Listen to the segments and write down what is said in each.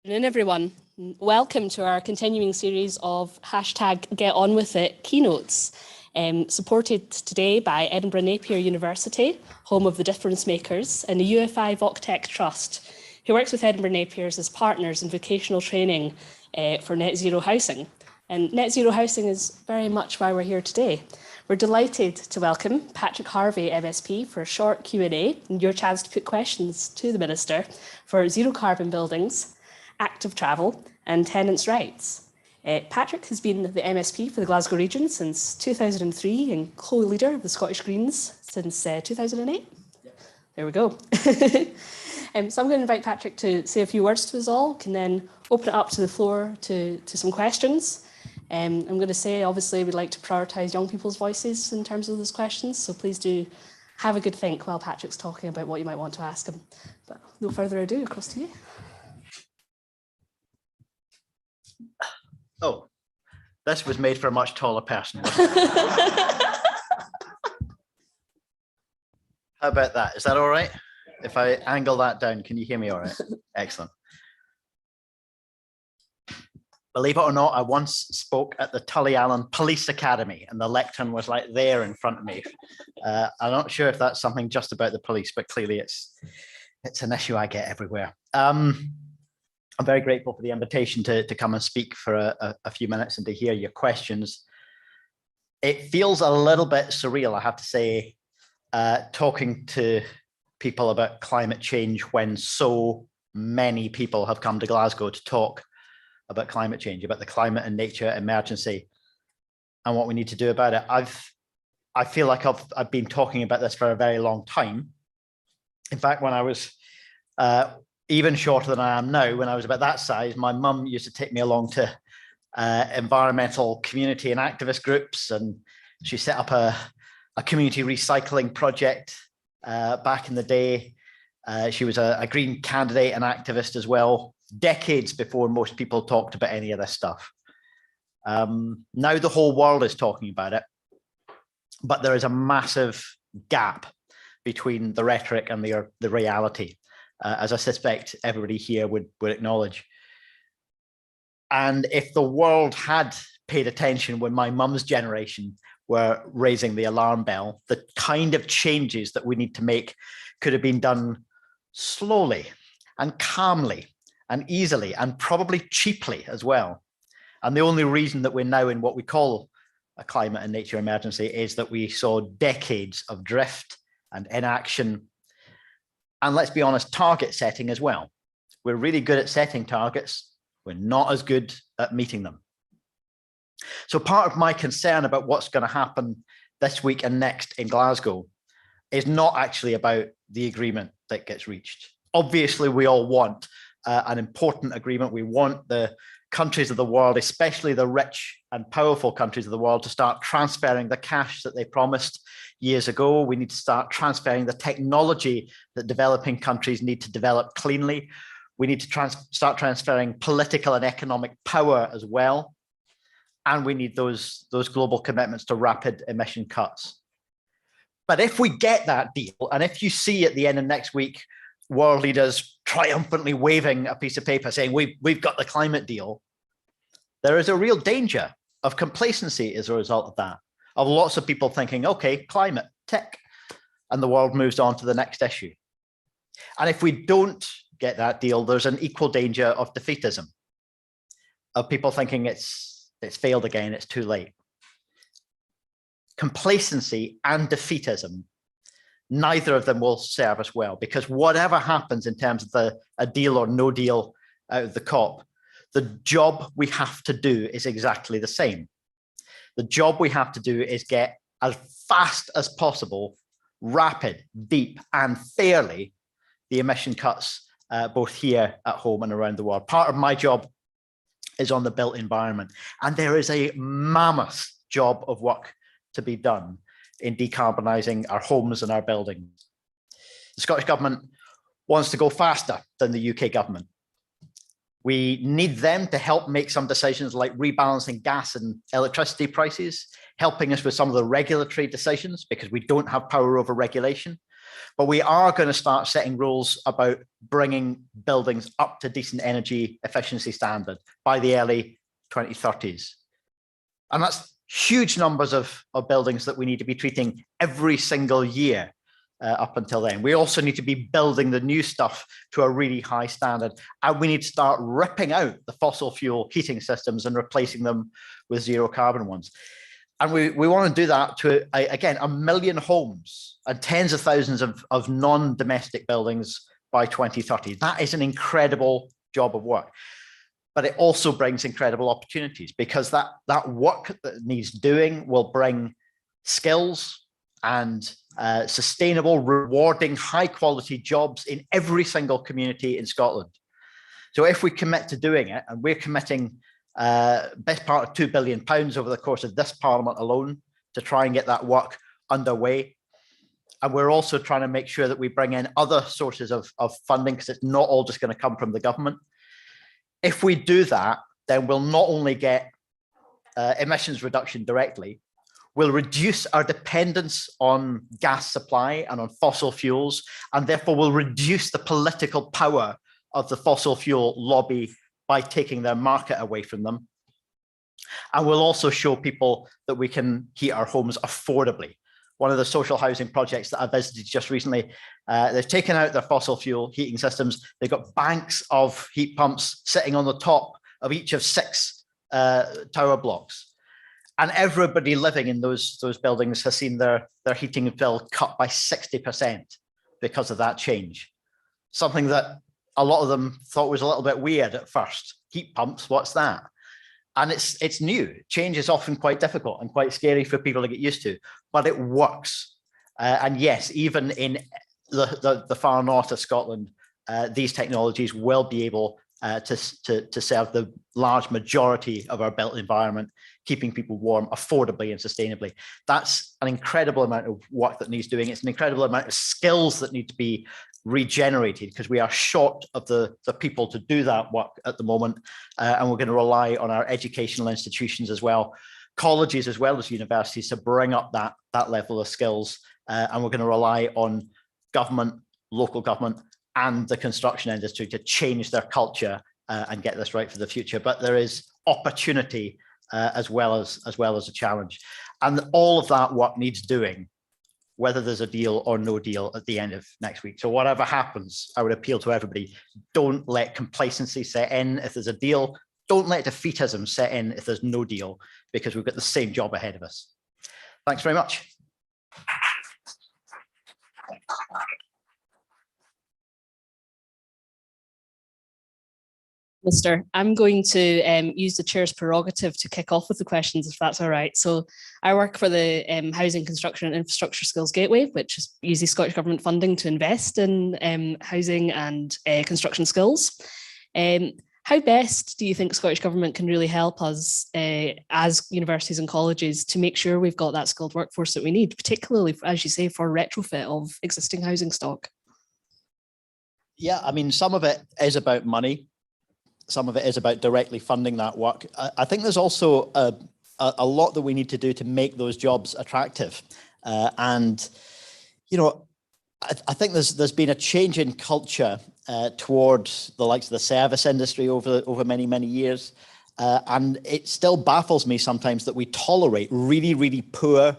Afternoon, everyone. Welcome to our continuing series of #GetOnWithIt keynotes, supported today by Edinburgh Napier University, home of the Difference Makers, and the UFI VocTech Trust, who works with Edinburgh Napiers as partners in vocational training for net zero housing. And net zero housing is very much why we're here today. We're delighted to welcome Patrick Harvie, MSP, for a short Q&A and your chance to put questions to the Minister for zero carbon buildings, active travel and tenants' rights. Patrick has been the MSP for the Glasgow region since 2003 and co-leader of the Scottish Greens since 2008. Yep. There we go. So I'm going to invite Patrick to say a few words to us all, can then open it up to the floor to some questions. I'm going to say, obviously, we'd like to prioritise young people's voices in terms of those questions, so please do have a good think while Patrick's talking about what you might want to ask him. But no further ado, across to you. Oh, this was made for a much taller person, wasn't it? How about that? Is that all right? If I angle that down, can you hear me all right? Excellent. Believe it or not, I once spoke at the Tullyallen Police Academy and the lectern was like there in front of me. I'm not sure if that's something just about the police, but clearly it's an issue I get everywhere. I'm very grateful for the invitation to come and speak for a few minutes and to hear your questions. It feels a little bit surreal, I have to say, talking to people about climate change when so many people have come to Glasgow to talk about climate change, about the climate and nature emergency and what we need to do about it. I feel like I've been talking about this for a very long time. In fact, when I was even shorter than I am now, when I was about that size, my mum used to take me along to environmental community and activist groups, and she set up a community recycling project back in the day. She was a green candidate and activist as well, decades before most people talked about any of this stuff. Now the whole world is talking about it, but there is a massive gap between the rhetoric and the reality, as I suspect everybody here would acknowledge. And if the world had paid attention when my mum's generation were raising the alarm bell, the kind of changes that we need to make could have been done slowly and calmly and easily and probably cheaply as well. And the only reason that we're now in what we call a climate and nature emergency is that we saw decades of drift and inaction. And let's be honest, target setting as well. We're really good at setting targets. We're not as good at meeting them. So part of my concern about what's going to happen this week and next in Glasgow is not actually about the agreement that gets reached. Obviously, we all want an important agreement. We want the countries of the world, especially the rich and powerful countries of the world, to start transferring the cash that they promised years ago. We need to start transferring the technology that developing countries need to develop cleanly. We need to start transferring political and economic power as well. And we need those global commitments to rapid emission cuts. But if we get that deal, and if you see at the end of next week, world leaders triumphantly waving a piece of paper saying, we've got the climate deal, there is a real danger of complacency as a result of that, of lots of people thinking, okay, climate, tick, and the world moves on to the next issue. And if we don't get that deal, there's an equal danger of defeatism, of people thinking it's failed again, it's too late. Complacency and defeatism, neither of them will serve us well, because whatever happens in terms of a deal or no deal out of the COP, the job we have to do is exactly the same. The job we have to do is get as fast as possible, rapid, deep, and fairly the emission cuts, both here at home and around the world. Part of my job is on the built environment, and there is a mammoth job of work to be done in decarbonising our homes and our buildings. The Scottish Government wants to go faster than the UK government. We need them to help make some decisions like rebalancing gas and electricity prices, helping us with some of the regulatory decisions because we don't have power over regulation. But we are going to start setting rules about bringing buildings up to decent energy efficiency standard by the early 2030s. And that's huge numbers of buildings that we need to be treating every single year up until then. We also need to be building the new stuff to a really high standard. And we need to start ripping out the fossil fuel heating systems and replacing them with zero carbon ones. And we want to do that to, again, 1 million homes and tens of thousands of non-domestic buildings by 2030. That is an incredible job of work. But it also brings incredible opportunities, because that work that needs doing will bring skills and sustainable, rewarding, high quality jobs in every single community in Scotland. So if we commit to doing it, and we're committing best part of £2 billion over the course of this Parliament alone to try and get that work underway. And we're also trying to make sure that we bring in other sources of funding, because it's not all just going to come from the government. If we do that, then we'll not only get emissions reduction directly, we'll reduce our dependence on gas supply and on fossil fuels, and therefore will reduce the political power of the fossil fuel lobby by taking their market away from them. And we'll also show people that we can heat our homes affordably. One of the social housing projects that I visited just recently, they've taken out their fossil fuel heating systems. They've got banks of heat pumps sitting on the top of each of 6 tower blocks. And everybody living in those buildings has seen their heating bill cut by 60% because of that change. Something that a lot of them thought was a little bit weird at first. Heat pumps, what's that? And it's new. Change is often quite difficult and quite scary for people to get used to, but it works. And yes, even in the far north of Scotland, these technologies will be able to serve the large majority of our built environment, keeping people warm affordably and sustainably. That's an incredible amount of work that needs doing. It's an incredible amount of skills that need to be regenerated, because we are short of the people to do that work at the moment. And we're going to rely on our educational institutions as well, colleges as well as universities, to bring up that level of skills. And we're going to rely on government, local government, and the construction industry to change their culture and get this right for the future. But there is opportunity as well as a challenge. And all of that work needs doing, whether there's a deal or no deal at the end of next week. So whatever happens, I would appeal to everybody, don't let complacency set in if there's a deal. Don't let defeatism set in if there's no deal, because we've got the same job ahead of us. Thanks very much. Minister, I'm going to use the chair's prerogative to kick off with the questions, if that's all right. So I work for the Housing, Construction and Infrastructure Skills Gateway, which uses Scottish Government funding to invest in housing and construction skills. How best do you think Scottish Government can really help us as universities and colleges to make sure we've got that skilled workforce that we need, particularly, as you say, for retrofit of existing housing stock? Yeah, I mean, some of it is about money. Some of it is about directly funding that work. I think there's also a lot that we need to do to make those jobs attractive. And, you know, I think there's been a change in culture towards the likes of the service industry over many, many years. And it still baffles me sometimes that we tolerate really, really poor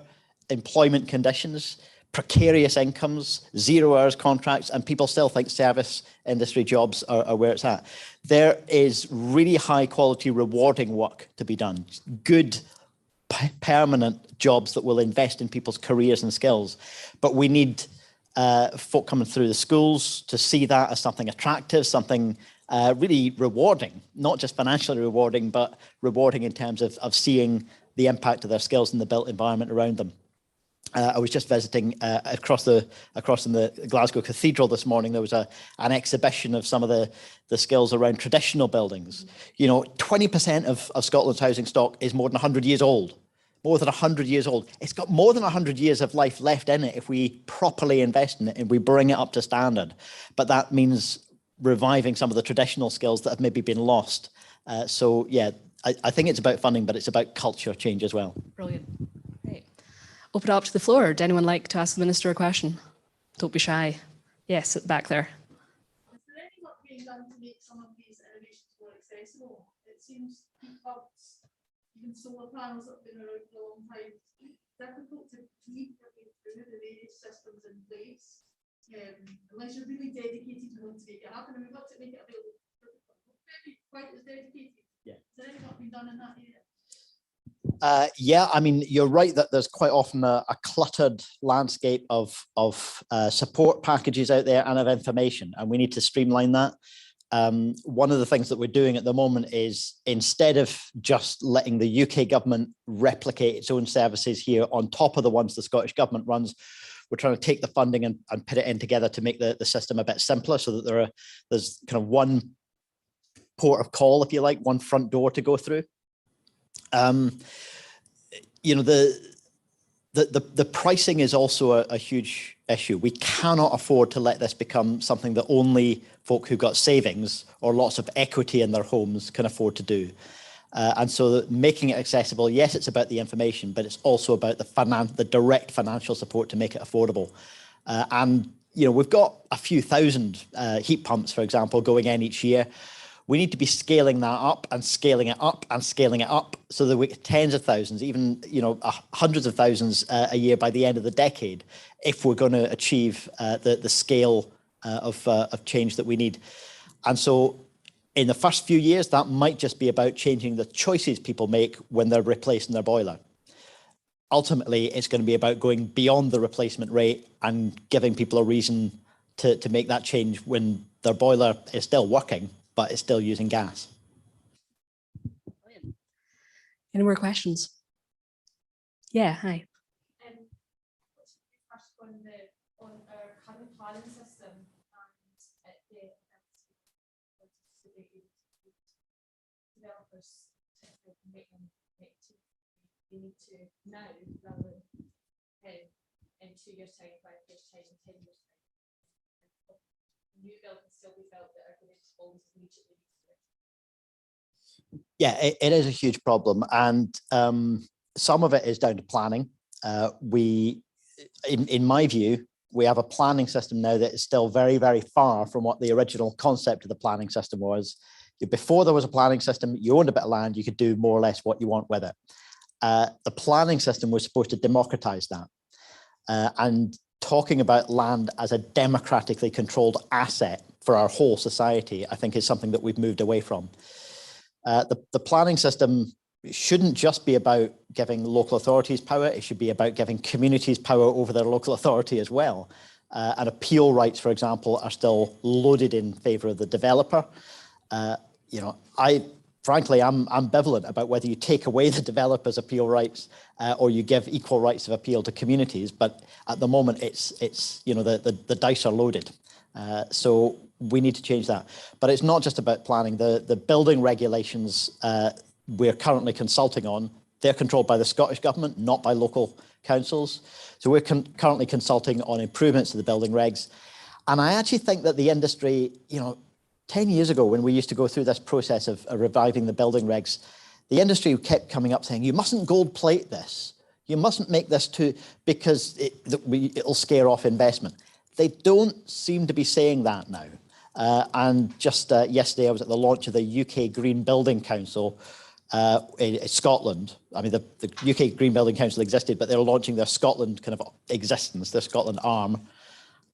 employment conditions, precarious incomes, 0 hours contracts, and people still think service industry jobs are where it's at. There is really high quality, rewarding work to be done. Good, permanent jobs that will invest in people's careers and skills. But we need folk coming through the schools to see that as something attractive, something really rewarding, not just financially rewarding, but rewarding in terms of seeing the impact of their skills in the built environment around them. I was just visiting across in the Glasgow Cathedral this morning. There was an exhibition of some of the skills around traditional buildings. You know, 20% of Scotland's housing stock is more than 100 years old. More than 100 years old. It's got more than 100 years of life left in it if we properly invest in it and we bring it up to standard. But that means reviving some of the traditional skills that have maybe been lost. So yeah, I think it's about funding, but it's about culture change as well. Brilliant. Great. Open it up to the floor. Would anyone like to ask the Minister a question? Don't be shy. Yes, back there. Is there any work being done to make some of these innovations more accessible? It seems heat pumps, even solar panels that have been around for a long time, it's difficult to keep working through the various systems in place. Unless you're really dedicated to want to make it happen, and we've got to make it available. Maybe quite as dedicated. Yeah. Is there any work being done in that area? Yeah, I mean, you're right that there's quite often a cluttered landscape of support packages out there and of information, and we need to streamline that. One of the things that we're doing at the moment is, instead of just letting the UK government replicate its own services here on top of the ones the Scottish government runs, we're trying to take the funding and put it in together to make the system a bit simpler, so that there's kind of one port of call, if you like, one front door to go through. You know, the pricing is also a huge issue. We cannot afford to let this become something that only folk who got savings or lots of equity in their homes can afford to do. And so making it accessible, yes, it's about the information, but it's also about the direct financial support to make it affordable. And, you know, we've got a few thousand heat pumps, for example, going in each year. We need to be scaling that up and scaling it up and scaling it up, so that we get tens of thousands, even, you know, hundreds of thousands a year by the end of the decade, if we're going to achieve the scale of change that we need. And so in the first few years, that might just be about changing the choices people make when they're replacing their boiler. Ultimately, it's going to be about going beyond the replacement rate and giving people a reason to make that change when their boiler is still working, but it's still using gas. Any more questions? Yeah, hi. What's your first on our current planning system and developers to make them they need to now rather than in 2 years' time, 5 years' time, and 10 years' time. New build can still be built that are going to respond immediately. Yeah, it is a huge problem, and some of it is down to planning. In my view, we have a planning system now that is still very, very far from what the original concept of the planning system was. Before there was a planning system, you owned a bit of land, you could do more or less what you want with it. The planning system was supposed to democratize that. And talking about land as a democratically controlled asset for our whole society, I think is something that we've moved away from. The planning system shouldn't just be about giving local authorities power, it should be about giving communities power over their local authority as well. And appeal rights, for example, are still loaded in favour of the developer. You know, frankly, I'm ambivalent about whether you take away the developers' appeal rights or you give equal rights of appeal to communities. But at the moment, it's you know, the dice are loaded. So we need to change that. But it's not just about planning. The building regulations we're currently consulting on, they're controlled by the Scottish government, not by local councils. So we're currently consulting on improvements to the building regs. And I actually think that the industry, you know, 10 years ago, when we used to go through this process of reviving the building regs, the industry kept coming up saying, you mustn't gold plate this. You mustn't make this too, because it'll scare off investment. They don't seem to be saying that now. And just yesterday, I was at the launch of the UK Green Building Council in Scotland. I mean, the UK Green Building Council existed, but they're launching their Scotland kind of existence, their Scotland arm.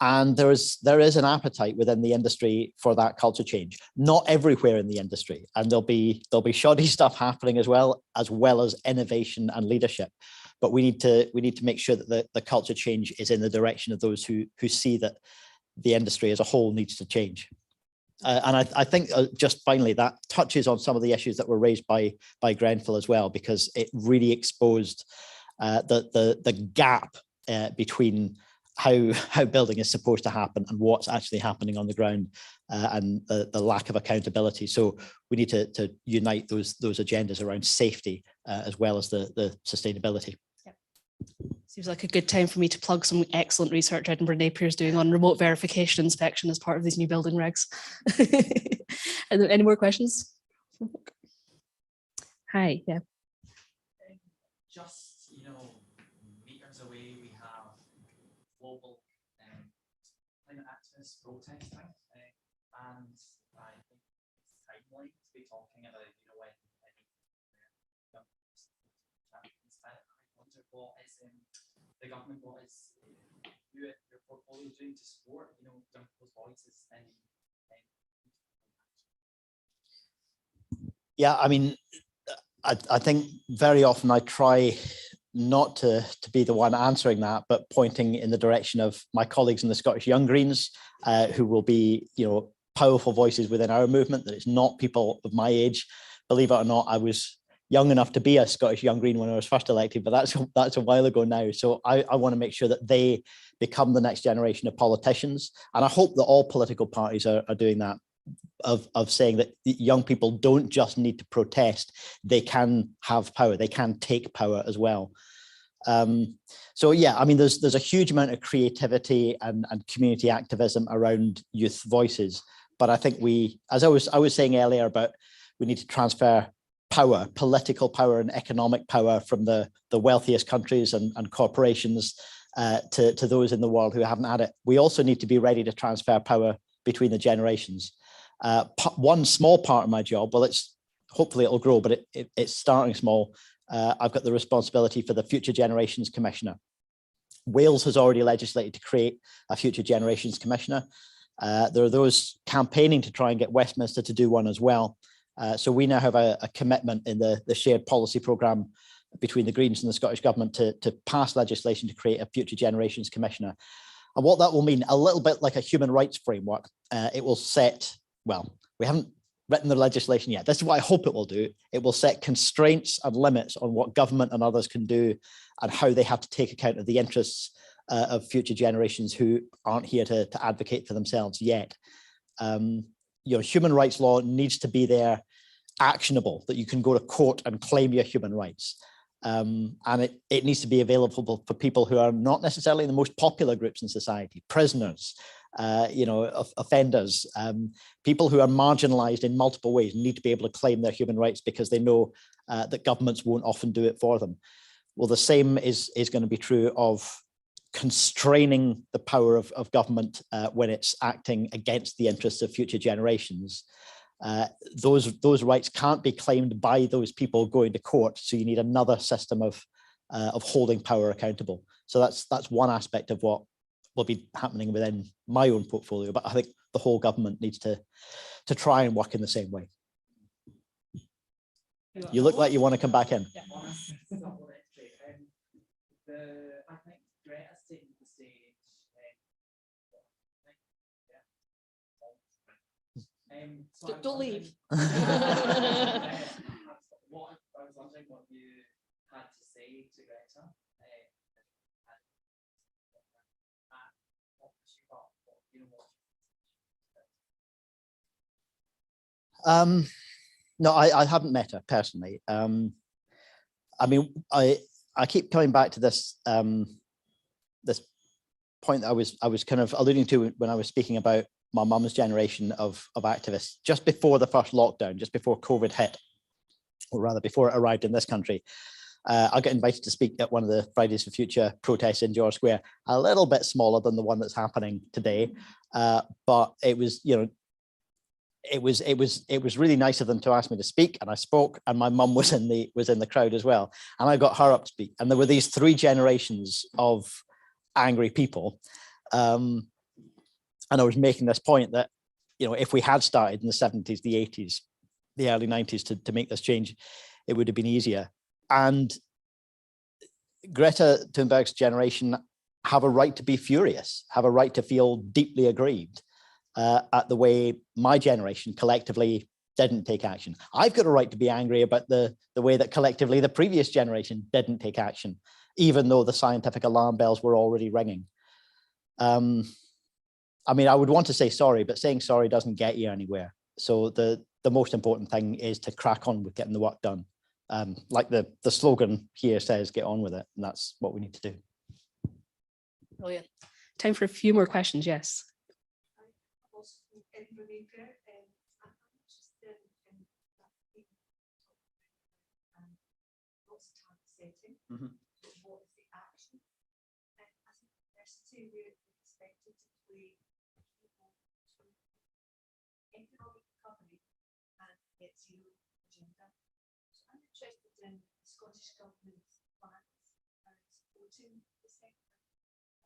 And there is an appetite within the industry for that culture change. Not everywhere in the industry, and there'll be shoddy stuff happening as well as innovation and leadership. But we need to make sure that the culture change is in the direction of those who see that the industry as a whole needs to change. And I think just finally, that touches on some of the issues that were raised by Grenfell as well, because it really exposed the gap between how building is supposed to happen and what's actually happening on the ground, and the lack of accountability. So we need to unite those agendas around safety as well as the sustainability. Seems like a good time for me to plug some excellent research Edinburgh Napier is doing on remote verification inspection as part of these new building regs. Are there any more questions? Hi, yeah. Just, you know, meters away, we have global protesting, and I think it's timely to be talking about, you know, when I wonder what is the government, what is your portfolio doing to support, you know, young people's voices and yeah, I mean, I think very often I try not to be the one answering that, but pointing in the direction of my colleagues in the Scottish Young Greens, who will be, you know, powerful voices within our movement, that it's not people of my age. Believe it or not, I was young enough to be a Scottish Young Green when I was first elected, but that's a while ago now. So I want to make sure that they become the next generation of politicians. And I hope that all political parties are doing that, of saying that young people don't just need to protest, they can have power, they can take power as well. So yeah, I mean, there's a huge amount of creativity and community activism around youth voices. But I think we, as I was saying earlier about, we need to transfer power, political power and economic power from the wealthiest countries and corporations to those in the world who haven't had it. We also need to be ready to transfer power between the generations. One small part of my job, well, hopefully it'll grow, but it's starting small. I've got the responsibility for the Future Generations Commissioner. Wales has already legislated to create a Future Generations Commissioner. There are those campaigning to try and get Westminster to do one as well. So we now have a commitment in the shared policy programme between the Greens and the Scottish Government to pass legislation to create a Future Generations Commissioner. And what that will mean, a little bit like a human rights framework, it will set, well, we haven't written the legislation yet. This is what I hope it will do. It will set constraints and limits on what government and others can do and how they have to take account of the interests of future generations who aren't here to advocate for themselves yet. You know, human rights law needs to be there, actionable, that you can go to court and claim your human rights. And it needs to be available for people who are not necessarily the most popular groups in society, prisoners, you know, offenders, people who are marginalized in multiple ways need to be able to claim their human rights because they know that governments won't often do it for them. Well, the same is going to be true of constraining the power of government when it's acting against the interests of future generations. Those rights can't be claimed by those people going to court. So you need another system of holding power accountable. So that's one aspect of what will be happening within my own portfolio. But I think the whole government needs to try and work in the same way. You look like you want to come back in. Yeah. I think Greta's taking the stage. So Don't leave. What I was wondering what you had to say to Greta. No, I haven't met her personally. I mean, I keep coming back to this this point that I was kind of alluding to when I was speaking about my mum's generation of activists. Just before the first lockdown, just before COVID hit, or rather before it arrived in this country, I got invited to speak at one of the Fridays for Future protests in George Square, a little bit smaller than the one that's happening today, but it was, you know, it was really nice of them to ask me to speak, and I spoke, and my mum was in the crowd as well, and I got her up to speak, and there were these three generations of angry people, and I was making this point that, you know, if we had started in the 70s, the 80s, the early 90s to make this change, it would have been easier. And Greta Thunberg's generation have a right to be furious, have a right to feel deeply aggrieved at the way my generation collectively didn't take action. I've got a right to be angry about the way that collectively the previous generation didn't take action, even though the scientific alarm bells were already ringing. I mean, I would want to say sorry, but saying sorry doesn't get you anywhere. So the most important thing is to crack on with getting the work done. Like the slogan here says, get on with it. And that's what we need to do. Brilliant. Time for a few more questions, yes. Mm-hmm. What is the action? As a university, we're expected to play net zero agenda. So I'm interested in the Scottish Government's plans and supporting the sector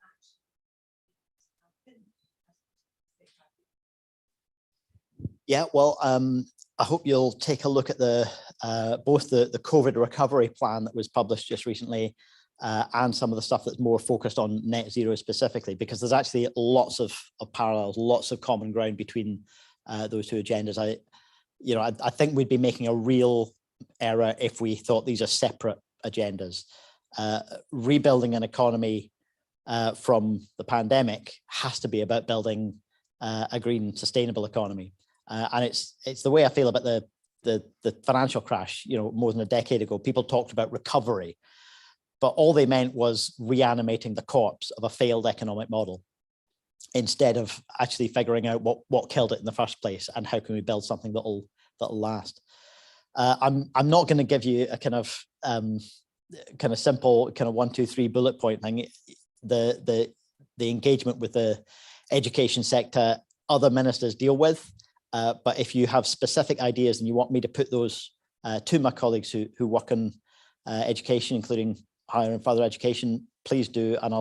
actually happen as they have. Yeah, well, I hope you'll take a look at the both the COVID recovery plan that was published just recently and some of the stuff that's more focused on net zero specifically, because there's actually lots of parallels, lots of common ground between those two agendas. I think we'd be making a real error if we thought these are separate agendas. Rebuilding an economy from the pandemic has to be about building a green, sustainable economy. And it's the way I feel about the financial crash. More than a decade ago, people talked about recovery, but all they meant was reanimating the corpse of a failed economic model, instead of actually figuring out what killed it in the first place and how can we build something that'll last. I'm not going to give you a kind of simple 1, 2, 3 bullet point thing. The engagement with the education sector, other ministers deal with. But if you have specific ideas and you want me to put those to my colleagues who work in education, including higher and further education, please do, and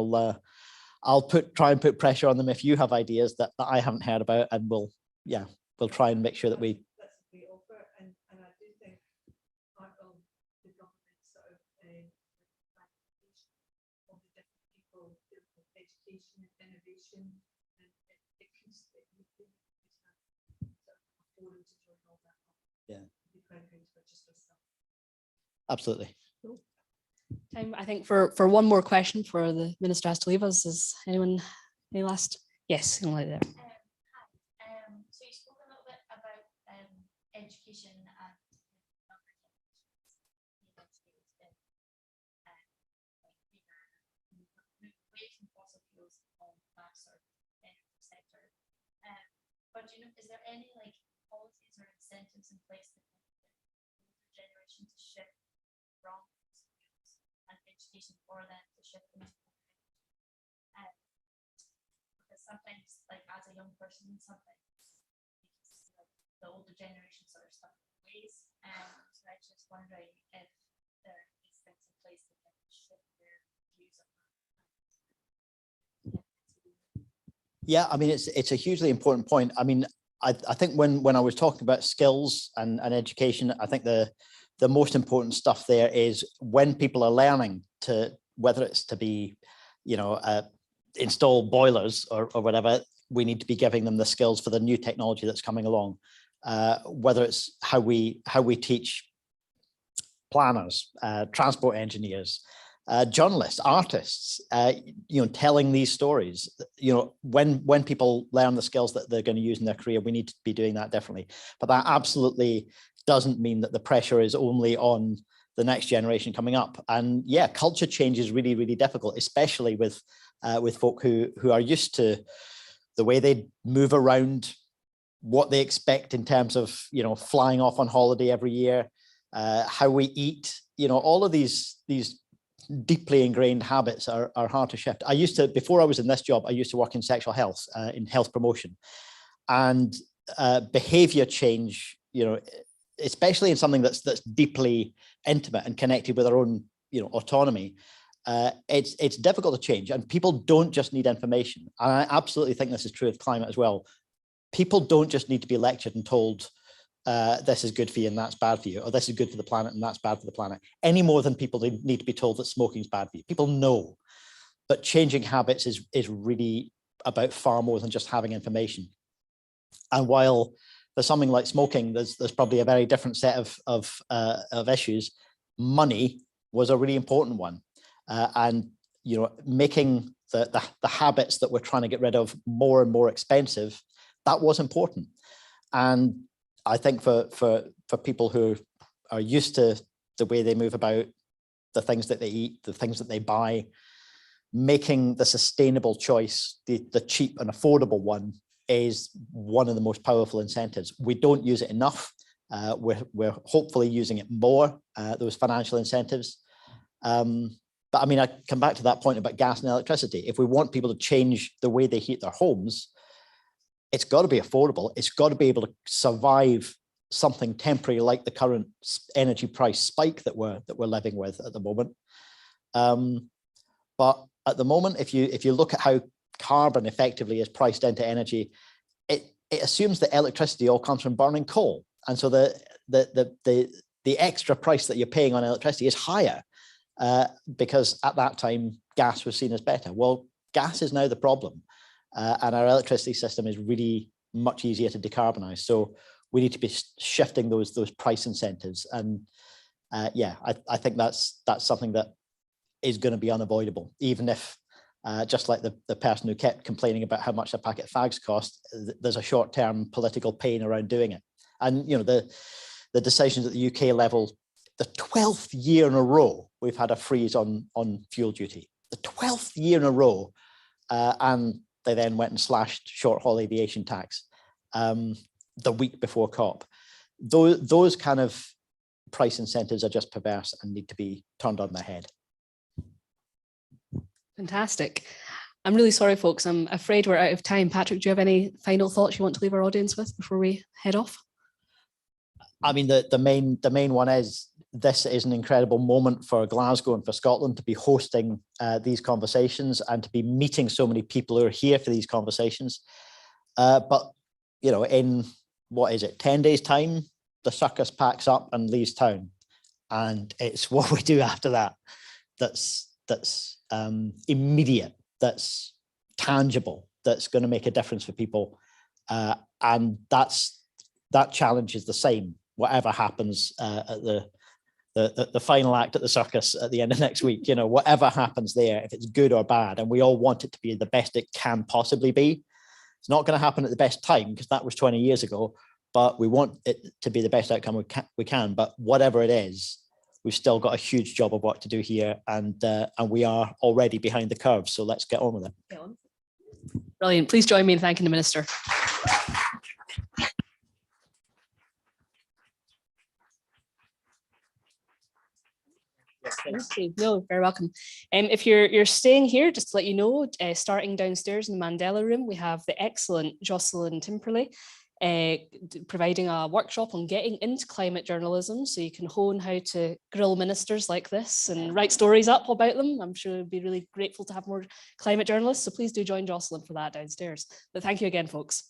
I'll try and put pressure on them if you have ideas that I haven't heard about, and we'll try and make sure that we. That's a great offer, and I do think part of the government sort of of the different people dealing with education and innovation, and it can forum to join all that. Yeah. Be quite great for just yourself. Absolutely. Time, I think, for one more question for the Minister has to leave us. Is anyone any last? Yes, right there. Hi. So you spoke a little bit about education and away from fossil fuels on that sort of energy sector. But is there any policies or incentives in place that the generation to shift from and education for them to shift into because sometimes as a young person sometimes the older generation sort of stuck in ways, so I was just wondering if there is things in place that can shift their views on that. Yeah, I mean, it's a hugely important point. I mean, I think when I was talking about skills and education, I think the most important stuff there is when people are learning to, whether it's to be, install boilers or whatever, we need to be giving them the skills for the new technology that's coming along. Whether it's how we teach planners, transport engineers, journalists, artists, telling these stories. When people learn the skills that they're going to use in their career, we need to be doing that differently. But that absolutely doesn't mean that the pressure is only on the next generation coming up. And yeah, culture change is really, really difficult, especially with folk who are used to the way they move around, what they expect in terms of flying off on holiday every year, how we eat. All of these deeply ingrained habits are hard to shift. Before I was in this job, I used to work in sexual health, in health promotion, and behavior change, especially in something that's deeply intimate and connected with our own, autonomy. It's difficult to change, and people don't just need information. And I absolutely think this is true of climate as well. People don't just need to be lectured and told, this is good for you and that's bad for you, or this is good for the planet and that's bad for the planet, any more than people need to be told that smoking is bad for you. People know, but changing habits is really about far more than just having information. And while there's something like smoking, there's probably a very different set of issues. Money was a really important one, and making the habits that we're trying to get rid of more and more expensive, that was important. And I think for people who are used to the way they move about, the things that they eat, the things that they buy, making the sustainable choice, the cheap and affordable one, is one of the most powerful incentives. We don't use it enough. We're hopefully using it more, those financial incentives. But I mean, I come back to that point about gas and electricity. If we want people to change the way they heat their homes, it's got to be affordable. It's got to be able to survive something temporary like the current energy price spike that we're living with at the moment. But at the moment, if you look at how carbon effectively is priced into energy, it assumes that electricity all comes from burning coal, and so the extra price that you're paying on electricity is higher because at that time gas was seen as better. Well, gas is now the problem, and our electricity system is really much easier to decarbonize. So we need to be shifting those price incentives, and yeah, I think that's something that is going to be unavoidable, even if just like the person who kept complaining about how much a packet of fags cost, there's a short-term political pain around doing it. And you know, the decisions at the UK level, the 12th year in a row we've had a freeze on fuel duty, the 12th year in a row, and they then went and slashed short-haul aviation tax the week before COP. Those kind of price incentives are just perverse and need to be turned on their head. Fantastic. I'm really sorry, folks. I'm afraid we're out of time. Patrick, do you have any final thoughts you want to leave our audience with before we head off? I mean, the main one is this is an incredible moment for Glasgow and for Scotland to be hosting these conversations and to be meeting so many people who are here for these conversations. But you know, in what is it, 10 days time, the circus packs up and leaves town, and it's what we do after that that's immediate, that's tangible, that's going to make a difference for people, and that challenge is the same whatever happens at the final act at the circus at the end of next week. You know, whatever happens there, if it's good or bad, and we all want it to be the best it can possibly be. It's not going to happen at the best time because that was 20 years ago, but we want it to be the best outcome we can. But whatever it is, we've still got a huge job of work to do here, and we are already behind the curve. So let's get on with it. Brilliant. Please join me in thanking the Minister. No, very welcome. If you're staying here, just to let you know, starting downstairs in the Mandela room, we have the excellent Jocelyn Timperley providing a workshop on getting into climate journalism, so you can hone how to grill ministers like this and write stories up about them. I'm sure it'd be really grateful to have more climate journalists, so please do join Jocelyn for that downstairs. But thank you again, folks.